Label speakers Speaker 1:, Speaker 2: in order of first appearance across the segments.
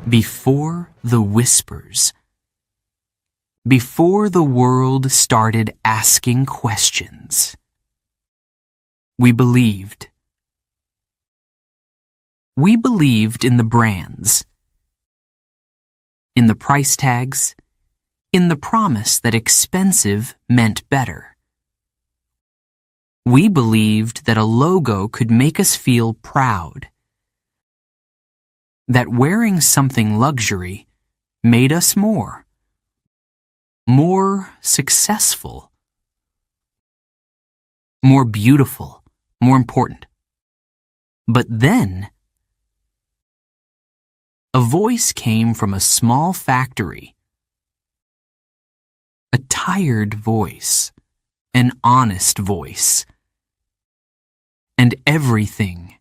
Speaker 1: Before the whispers. Before the world started asking questions. We believed. We believed in the brands, in the price tags, in the promise that expensive meant better. We believed that a logo could make us feel proud, that wearing something luxury made us more successful, more beautiful, more important. But then, a voice came from a small factory, a tired voice, an honest voice, and everything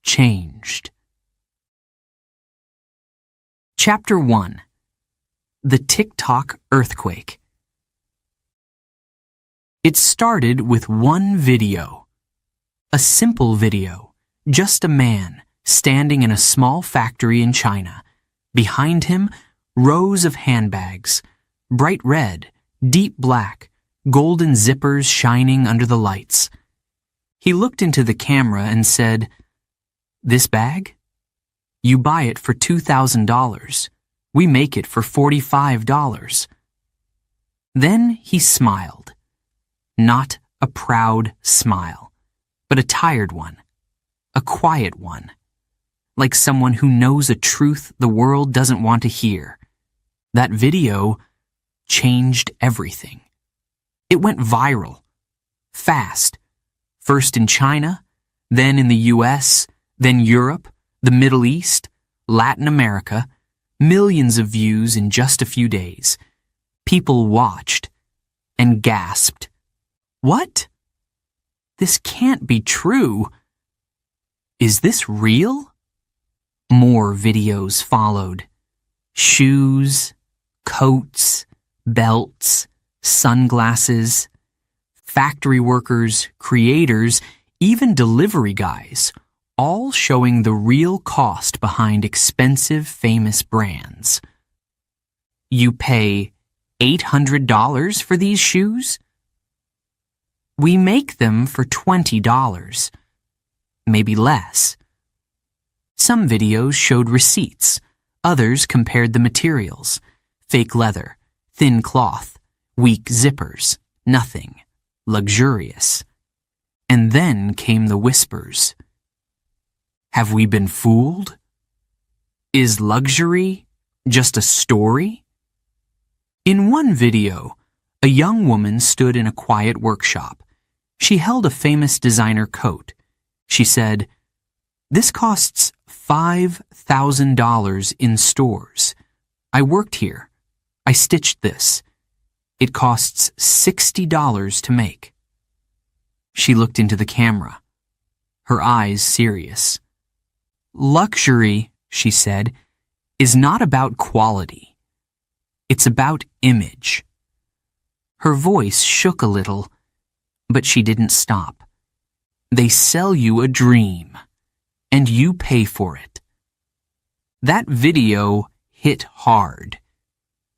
Speaker 1: changed. Chapter 1. The TikTok Earthquake. It started with one video. A simple video, just a man standing in a small factory in China. Behind him, rows of handbags, bright red, deep black, golden zippers shining under the lights. He looked into the camera and said, "This bag? You buy it for $2,000. We make it for $45. Then he smiled. Not a proud smile, but a tired one, a quiet one, like someone who knows a truth the world doesn't want to hear. That video changed everything. It went viral, fast, first in China, then in the US, then Europe, the Middle East, Latin America. Millions of views in just a few days. People watched and gasped. What? This can't be true. Is this real? More videos followed. Shoes, coats, belts, sunglasses, factory workers, creators, even delivery guys, all showing the real cost behind expensive, famous brands. You pay $800 for these shoes? We make them for $20, maybe less. Some videos showed receipts, others compared the materials, fake leather, thin cloth, weak zippers, nothing, luxurious. And then came the whispers. Have we been fooled? Is luxury just a story? In one video, a young woman stood in a quiet workshop. She held a famous designer coat. She said, "This costs $5,000 in stores. I worked here. I stitched this. It costs $60 to make." She looked into the camera, her eyes serious. Luxury, she said, is not about quality. It's about image. Her voice shook a little, but she didn't stop. They sell you a dream, and you pay for it. That video hit hard.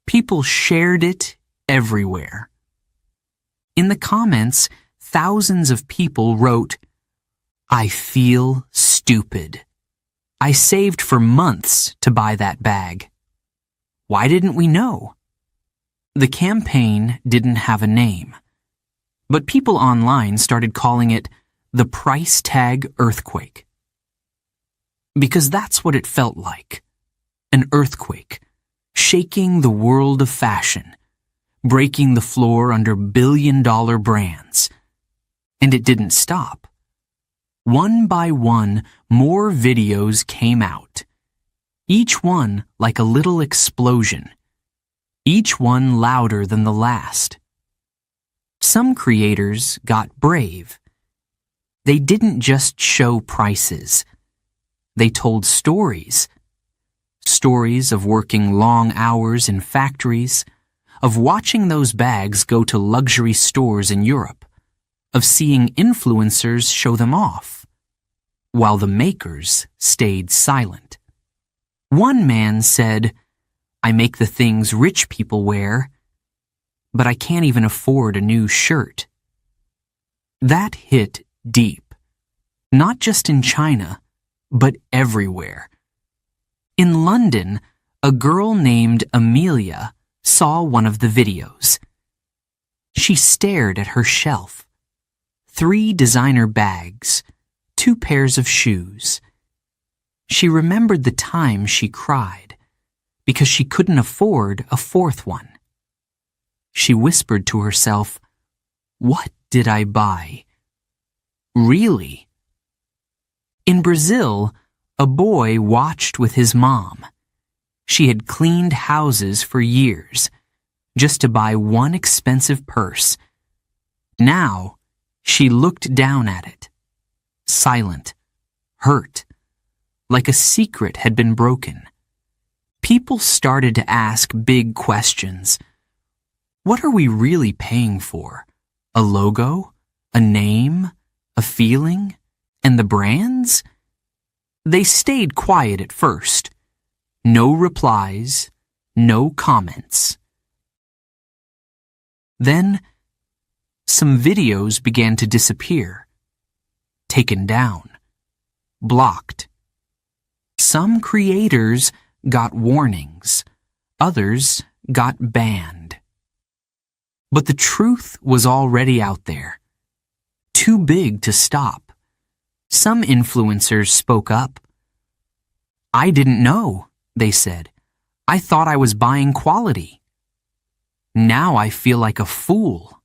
Speaker 1: People shared it everywhere. In the comments, thousands of people wrote, "I feel stupid. I saved for months to buy that bag. Why didn't we know?" The campaign didn't have a name, but people online started calling it the price tag earthquake. Because that's what it felt like, an earthquake, shaking the world of fashion, breaking the floor under billion-dollar brands. And it didn't stop. One by one, more videos came out. Each one like a little explosion. Each one louder than the last. Some creators got brave. They didn't just show prices. They told stories. Stories of working long hours in factories, of watching those bags go to luxury stores in Europe, of seeing influencers show them off, while the makers stayed silent. One man said, "I make the things rich people wear, but I can't even afford a new shirt." That hit deep, not just in China, but everywhere. In London, a girl named Amelia saw one of the videos. She stared at her shelf. 3 designer bags, 2 pairs of shoes. She remembered the time she cried because she couldn't afford a 4th one. She whispered to herself, "What did I buy?" Really? In Brazil, a boy watched with his mom. She had cleaned houses for years just to buy one expensive purse. Now, she looked down at it, silent, hurt, like a secret had been broken. People started to ask big questions. What are we really paying for? A logo? A name? A feeling? And the brands? They stayed quiet at first. No replies, no comments. Then, some videos began to disappear. Taken down. Blocked. Some creators got warnings. Others got banned. But the truth was already out there. Too big to stop. Some influencers spoke up. "I didn't know," they said. "I thought I was buying quality. Now I feel like a fool."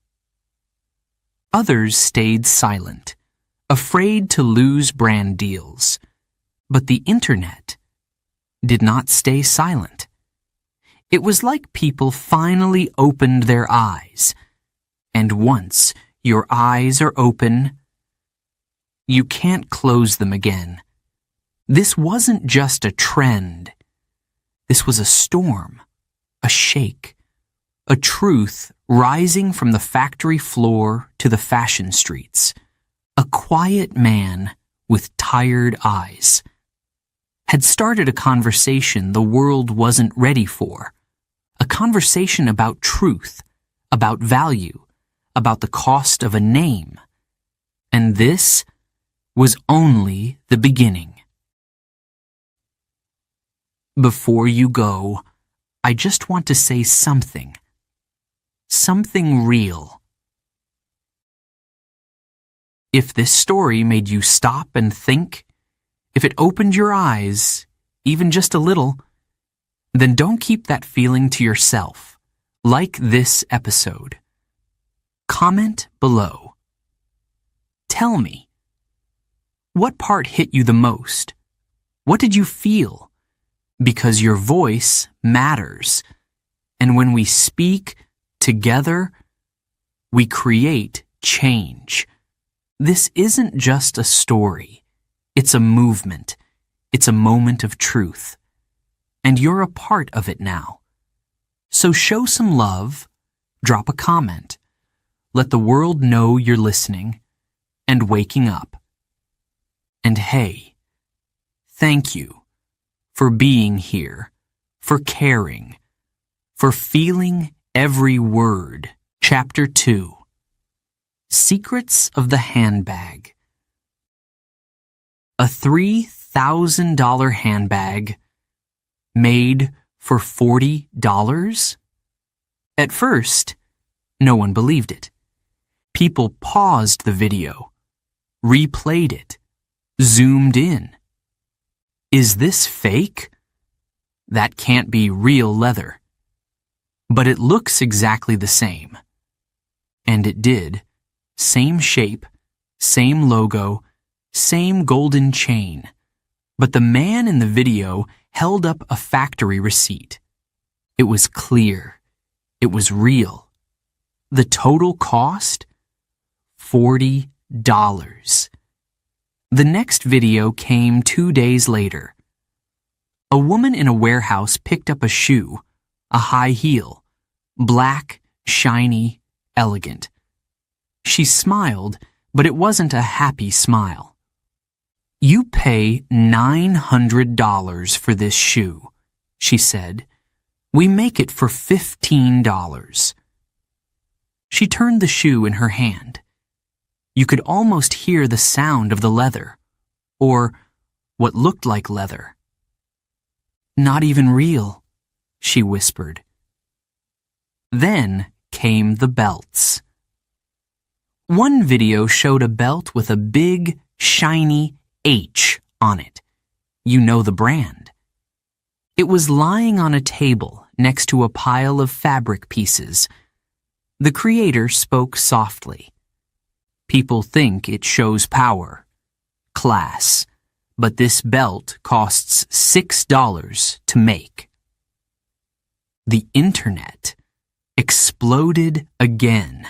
Speaker 1: Others stayed silent, afraid to lose brand deals. But the internet did not stay silent. It was like people finally opened their eyes. And once your eyes are open, you can't close them again. This wasn't just a trend. This was a storm, a shake, a truth rising from the factory floor to the fashion streets. A quiet man with tired eyes had started a conversation the world wasn't ready for. A conversation about truth, about value, about the cost of a name. And this was only the beginning. Before you go, I just want to say something. Something real. If this story made you stop and think, if it opened your eyes, even just a little, then don't keep that feeling to yourself. Like this episode. Comment below. Tell me, what part hit you the most? What did you feel? Because your voice matters. And when we speak together, we create change. This isn't just a story. It's a movement. It's a moment of truth. And you're a part of it now. So show some love, drop a comment, let the world know you're listening and waking up. And hey, thank you for being here, for caring, for feeling every word. Chapter 2. Secrets of the Handbag. A $3,000 handbag made for $40? At first, no one believed it. People paused the video, replayed it, zoomed in. Is this fake? That can't be real leather. But it looks exactly the same. And it did. Same shape, same logo, same golden chain. But the man in the video held up a factory receipt. It was clear. It was real. The total cost? $40. The next video came 2 days later. A woman in a warehouse picked up a shoe, a high heel, black, shiny, elegant. She smiled, but it wasn't a happy smile. "You pay $900 for this shoe," she said. "We make it for $15. She turned the shoe in her hand. You could almost hear the sound of the leather, or what looked like leather. "Not even real," she whispered. Then came the belts. One video showed a belt with a big, shiny H on it. You know the brand. It was lying on a table next to a pile of fabric pieces. The creator spoke softly. "People think it shows power, class, but this belt costs $6 to make." The internet exploded again.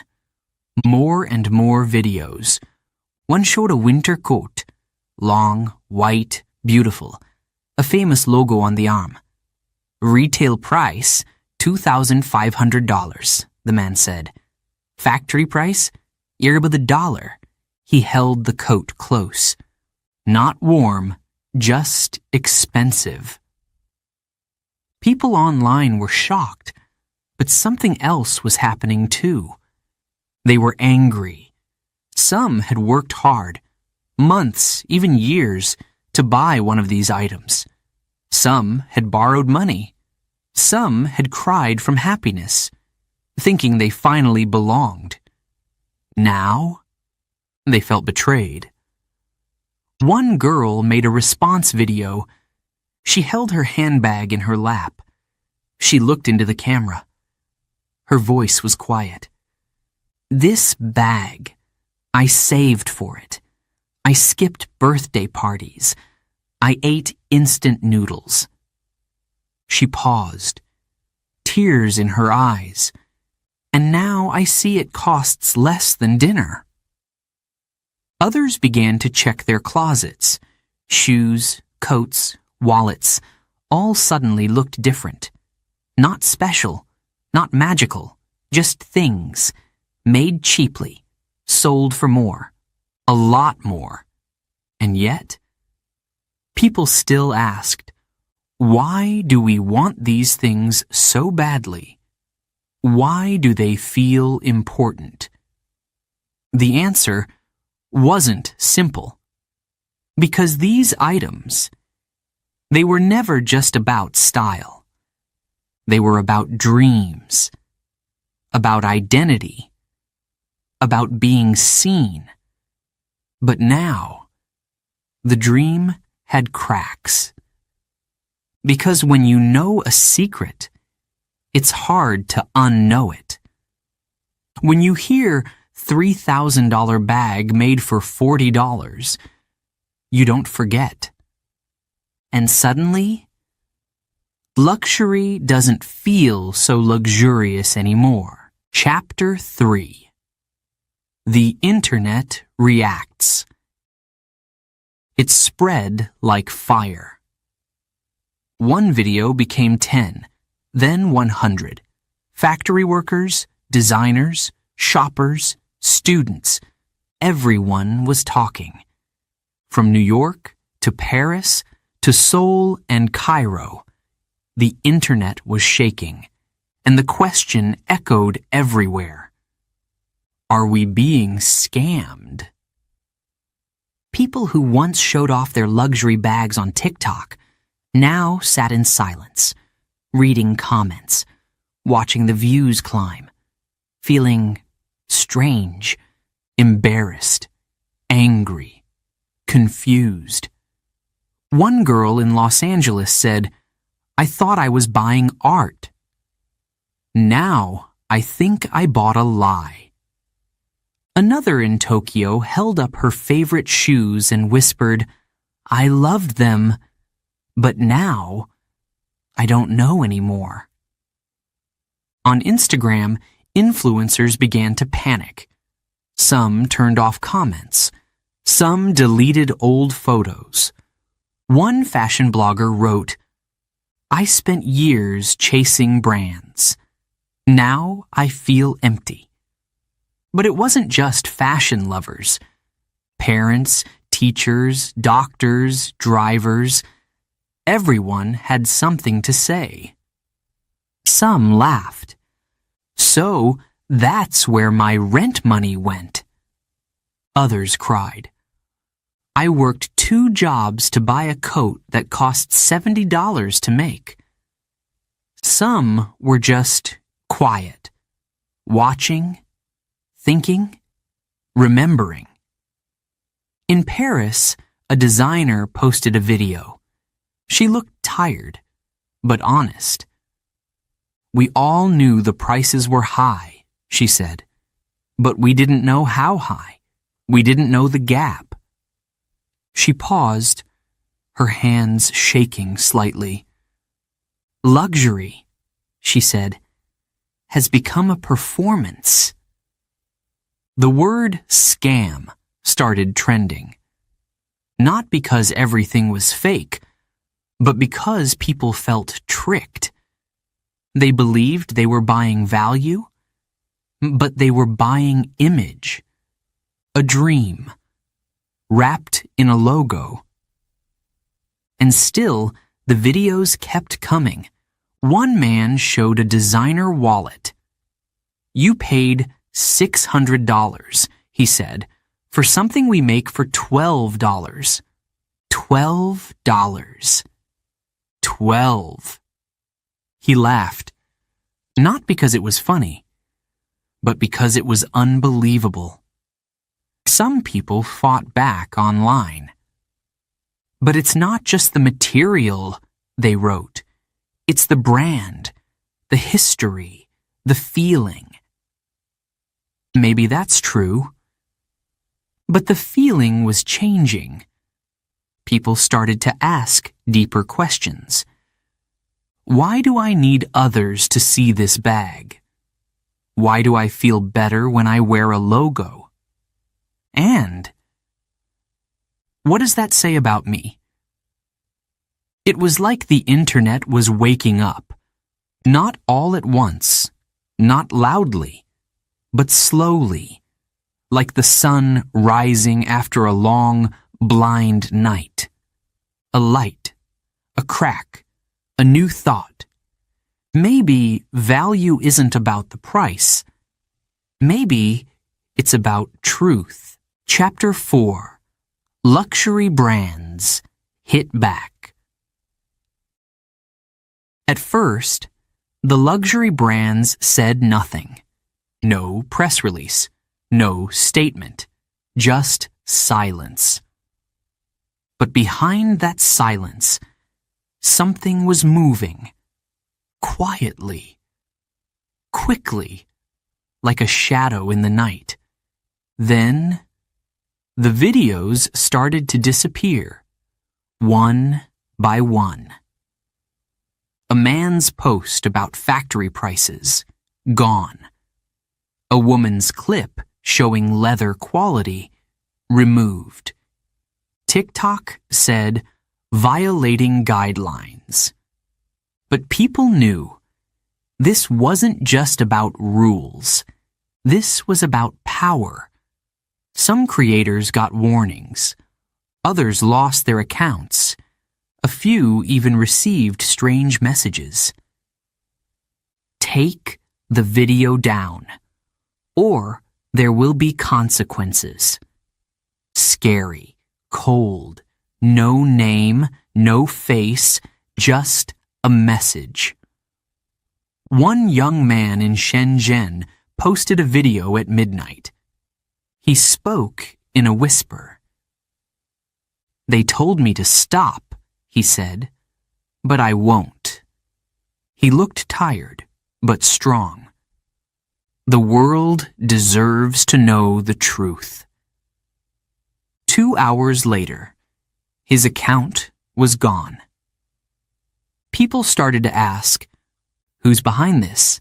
Speaker 1: More and more videos. One showed a winter coat, long, white, beautiful, a famous logo on the arm. "Retail price, $2,500, the man said. "Factory price, $1 $. He held the coat close. Not warm, just expensive. People online were shocked, but something else was happening too. They were angry. Some had worked hard, months, even years, to buy one of these items. Some had borrowed money. Some had cried from happiness, thinking they finally belonged. Now, they felt betrayed. One girl made a response video. She held her handbag in her lap. She looked into the camera. Her voice was quiet. "This bag, I saved for it. I skipped birthday parties. I ate instant noodles." She paused, tears in her eyes. "And now I see it costs less than dinner." Others began to check their closets. Shoes, coats, wallets, all suddenly looked different. Not special, not magical, just things, made cheaply, sold for more, a lot more. And yet, people still asked, why do we want these things so badly? Why do they feel important? The answer wasn't simple. Because these items, they were never just about style. They were about dreams, about identity, about being seen. But now, the dream had cracks. Because when you know a secret, it's hard to unknow it. When you hear $3,000 bag made for $40, you don't forget. And suddenly, luxury doesn't feel so luxurious anymore. Chapter 3. The Internet Reacts. It spread like fire. One video became 10, then 100. Factory workers, designers, shoppers, students, everyone was talking. From New York to Paris to Seoul and Cairo, the internet was shaking, and the question echoed everywhere. Are we being scammed? People who once showed off their luxury bags on TikTok now sat in silence, reading comments, watching the views climb, feeling strange, embarrassed, angry, confused. One girl in Los Angeles said, "I thought I was buying art. Now I think I bought a lie." Another in Tokyo held up her favorite shoes and whispered, "I loved them, but now I don't know anymore." On Instagram, influencers began to panic. Some turned off comments. Some deleted old photos. One fashion blogger wrote, "I spent years chasing brands. Now I feel empty." But it wasn't just fashion lovers. Parents, teachers, doctors, drivers. Everyone had something to say. Some laughed. So that's where my rent money went. Others cried. I worked 2 jobs to buy a coat that cost $70 to make. Some were just quiet, watching, thinking, remembering. In Paris, a designer posted a video. She looked tired, but honest. We all knew the prices were high, she said, but we didn't know how high. We didn't know the gap. She paused, her hands shaking slightly. Luxury, she said, has become a performance. The word scam started trending. Not because everything was fake, but because people felt tricked. They believed they were buying value, but they were buying image, a dream, wrapped in a logo. And still, the videos kept coming. One man showed a designer wallet. You paid $600, he said, for something we make for $12. $12. 12. He laughed, not because it was funny, but because it was unbelievable. Some people fought back online. But it's not just the material, they wrote. It's the brand, the history, the feeling. Maybe that's true. But the feeling was changing. People started to ask deeper questions. Why do I need others to see this bag? Why do I feel better when I wear a logo? And what does that say about me? It was like the internet was waking up, not all at once, not loudly, but slowly, like the sun rising after a long, blind night. A light, a crack, a new thought. Maybe value isn't about the price. Maybe it's about truth. Chapter 4. Luxury Brands Hit Back. At first, the luxury brands said nothing. No press release, no statement, just silence. But behind that silence, something was moving, quietly, quickly, like a shadow in the night. Then, the videos started to disappear, one by one. A man's post about factory prices, gone. A woman's clip showing leather quality, removed. TikTok said, violating guidelines. But people knew this wasn't just about rules. This was about power. Some creators got warnings. Others lost their accounts. A few even received strange messages. Take the video down, or there will be consequences. Scary, cold, no name, no face, just a message. One young man in Shenzhen posted a video at midnight. He spoke in a whisper. They told me to stop, he said, but I won't. He looked tired, but strong. The world deserves to know the truth. 2 hours later, his account was gone. People started to ask, who's behind this?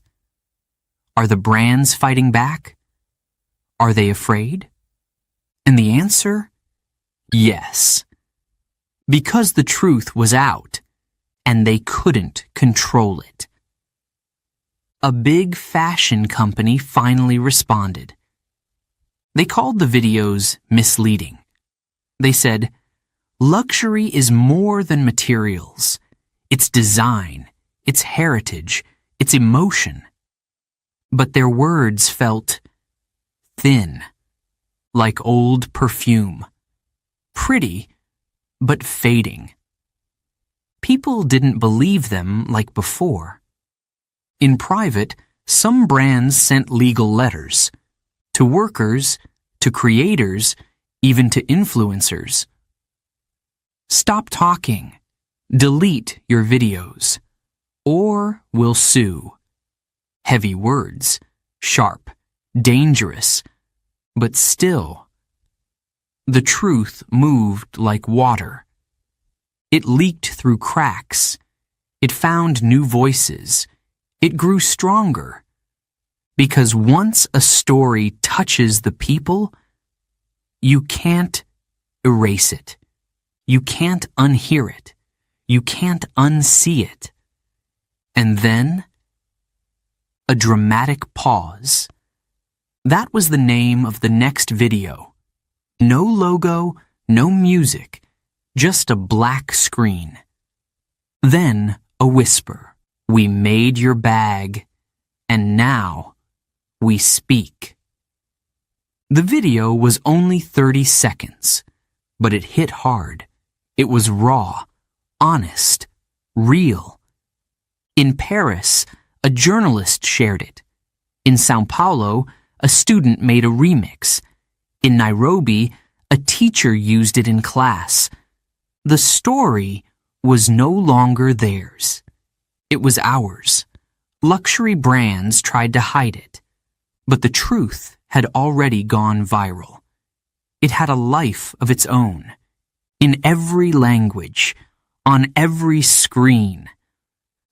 Speaker 1: Are the brands fighting back? Are they afraid? And the answer? Yes. Because the truth was out, and they couldn't control it. A big fashion company finally responded. They called the videos misleading. They said, "Luxury is more than materials. It's design, it's heritage, it's emotion." But their words felt thin, like old perfume. Pretty, but fading. People didn't believe them like before. In private, some brands sent legal letters to workers, to creators, even to influencers. "Stop talking. Delete your videos. Or we'll sue." Heavy words, sharp, dangerous, but still. The truth moved like water. It leaked through cracks. It found new voices. It grew stronger. Because once a story touches the people, you can't erase it. You can't unhear it. You can't unsee it. And then, a dramatic pause. That was the name of the next video. No logo, no music, just a black screen. Then a whisper. "We made your bag, and now we speak." The video was only 30 seconds, but it hit hard. It was raw, honest, real. In Paris, a journalist shared it. In Sao Paulo, a student made a remix. In Nairobi, a teacher used it in class. The story was no longer theirs. It was ours. Luxury brands tried to hide it, but the truth had already gone viral. It had a life of its own. In every language, on every screen.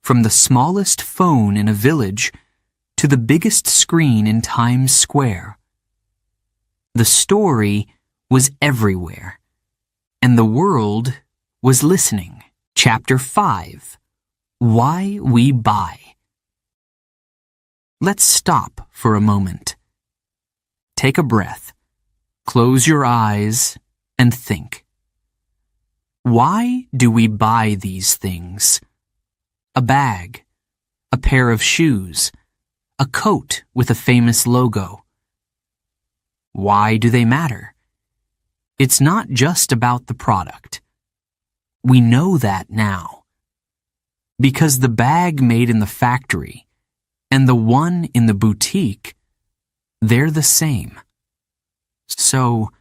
Speaker 1: From the smallest phone in a village to the biggest screen in Times Square. The story was everywhere, and the world was listening. Chapter 5. Why We Buy. Let's stop for a moment. Take a breath, close your eyes, and think. Why do we buy these things? A bag, a pair of shoes, a coat with a famous logo. Why do they matter? It's not just about the product. We know that now. Because the bag made in the factory and the one in the boutique, they're the same. So,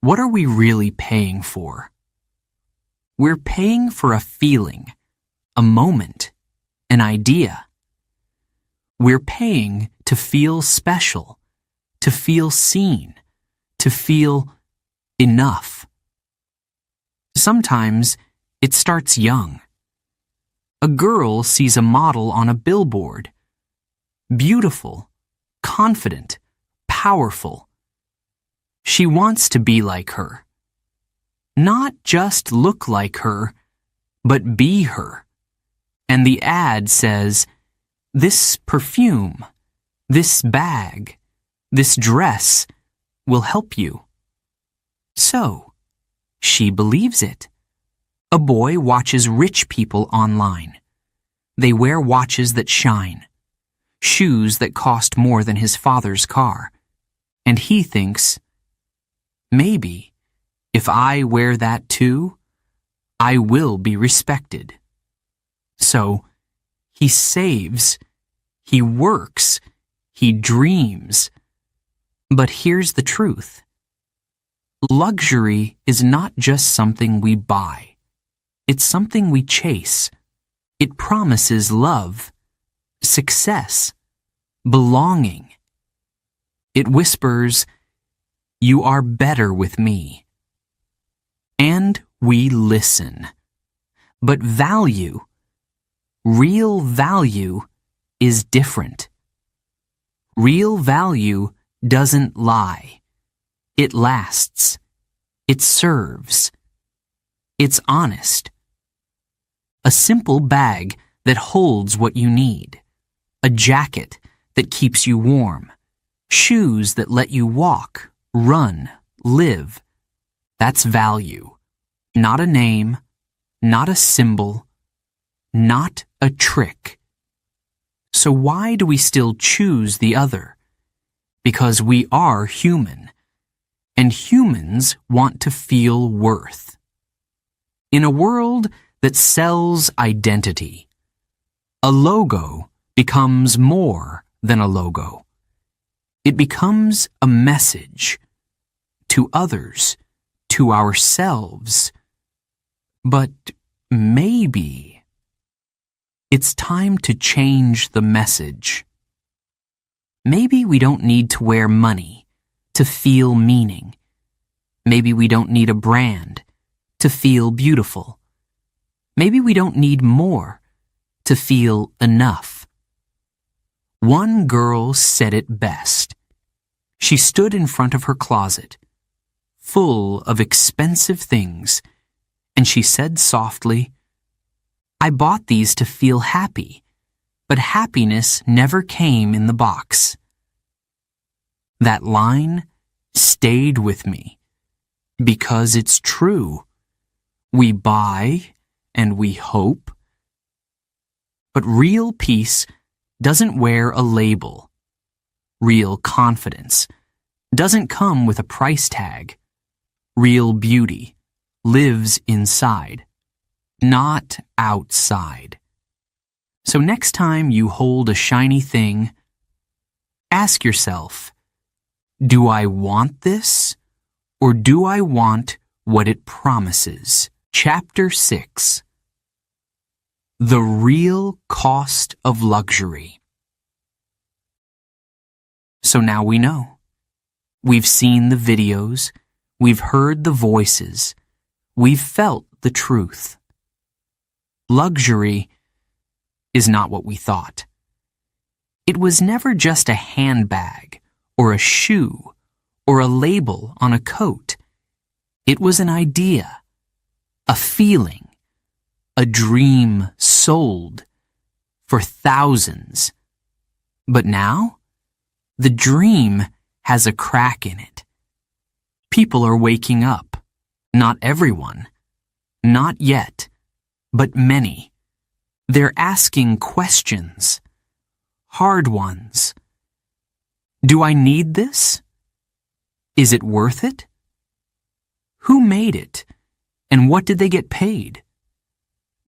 Speaker 1: what are we really paying for? We're paying for a feeling, a moment, an idea. We're paying to feel special, to feel seen, to feel enough. Sometimes it starts young. A girl sees a model on a billboard. Beautiful, confident, powerful. She wants to be like her. Not just look like her, but be her. And the ad says, "This perfume, this bag, this dress will help you." So, she believes it. A boy watches rich people online. They wear watches that shine, shoes that cost more than his father's car. And he thinks, maybe, if I wear that too, I will be respected. So, he saves, he works, he dreams. But here's the truth. Luxury is not just something we buy. It's something we chase. It promises love, success, belonging. It whispers, "You are better with me." And we listen. But value, real value, is different. Real value doesn't lie. It lasts. It serves. It's honest. A simple bag that holds what you need. A jacket that keeps you warm. Shoes that let you walk, run, live. That's value. Not a name, not a symbol, not a trick. So why do we still choose the other? Because we are human, and humans want to feel worth. In a world that sells identity, a logo becomes more than a logo. It becomes a message to others, to ourselves. But maybe it's time to change the message. Maybe we don't need to wear money to feel meaning. Maybe we don't need a brand to feel beautiful. Maybe we don't need more to feel enough. One girl said it best. She stood in front of her closet, full of expensive things, and she said softly, "I bought these to feel happy, but happiness never came in the box." That line stayed with me because it's true. We buy and we hope, but real peace doesn't wear a label. Real confidence doesn't come with a price tag. Real beauty lives inside, not outside. So next time you hold a shiny thing, ask yourself, do I want this, or do I want what it promises? Chapter 6. The Real Cost of Luxury. So now we know. We've seen the videos, we've heard the voices, we've felt the truth. Luxury is not what we thought. It was never just a handbag, or a shoe, or a label on a coat. It was an idea, a feeling, a dream sold for thousands. But now, the dream has a crack in it. People are waking up. Not everyone. Not yet. But many. They're asking questions. Hard ones. Do I need this? Is it worth it? Who made it? And what did they get paid?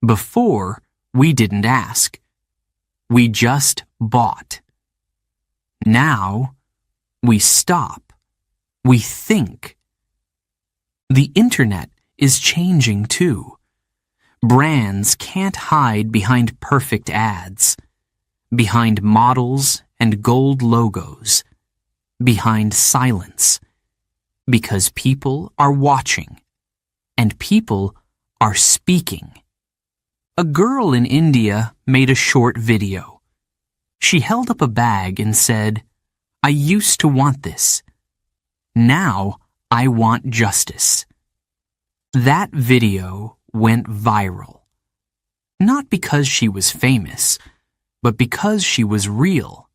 Speaker 1: Before, we didn't ask. We just bought. Now, we stop. We think. The internet is changing too. Brands can't hide behind perfect ads, behind models and gold logos, behind silence, because people are watching, and people are speaking. A girl in India made a short video. She held up a bag and said, "I used to want this. Now I want justice." That video went viral. Not because she was famous, but because she was real.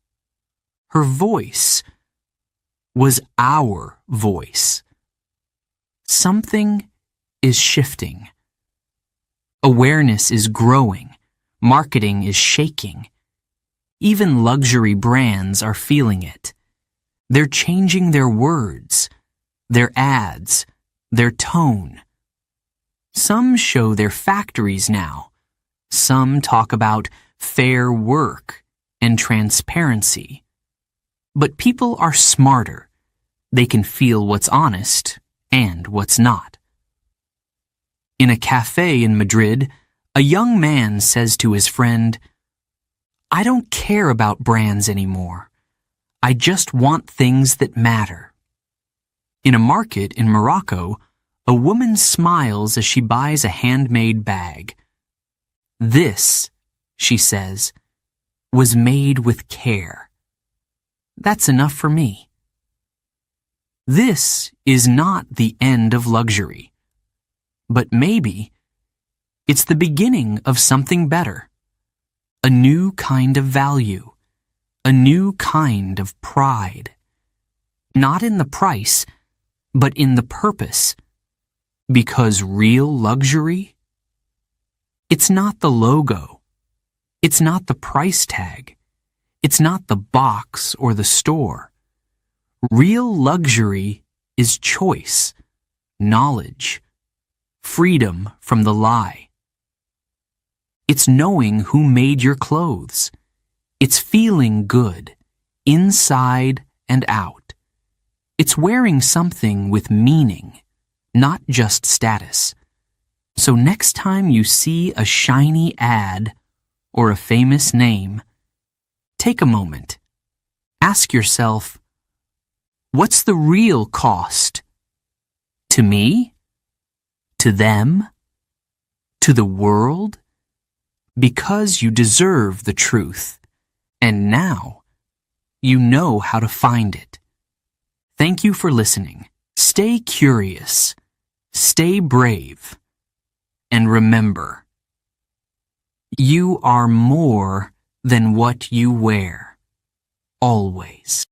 Speaker 1: Her voice was our voice. Something is shifting. Awareness is growing. Marketing is shaking. Even luxury brands are feeling it. They're changing their words, their ads, their tone. Some show their factories now. Some talk about fair work and transparency. But people are smarter. They can feel what's honest and what's not. In a cafe in Madrid, a young man says to his friend, "I don't care about brands anymore. I just want things that matter." In a market in Morocco, a woman smiles as she buys a handmade bag. "This," she says, "was made with care. That's enough for me." This is not the end of luxury, but maybe it's the beginning of something better. A new kind of value, a new kind of pride. Not in the price, but in the purpose. Because real luxury? It's not the logo. It's not the price tag. It's not the box or the store. Real luxury is choice, knowledge, freedom from the lie. It's knowing who made your clothes. It's feeling good, inside and out. It's wearing something with meaning, not just status. So next time you see a shiny ad or a famous name, take a moment. Ask yourself, what's the real cost? To me? To them? To the world? Because you deserve the truth, and now you know how to find it. Thank you for listening. Stay curious, stay brave, and remember, you are more than what you wear, always.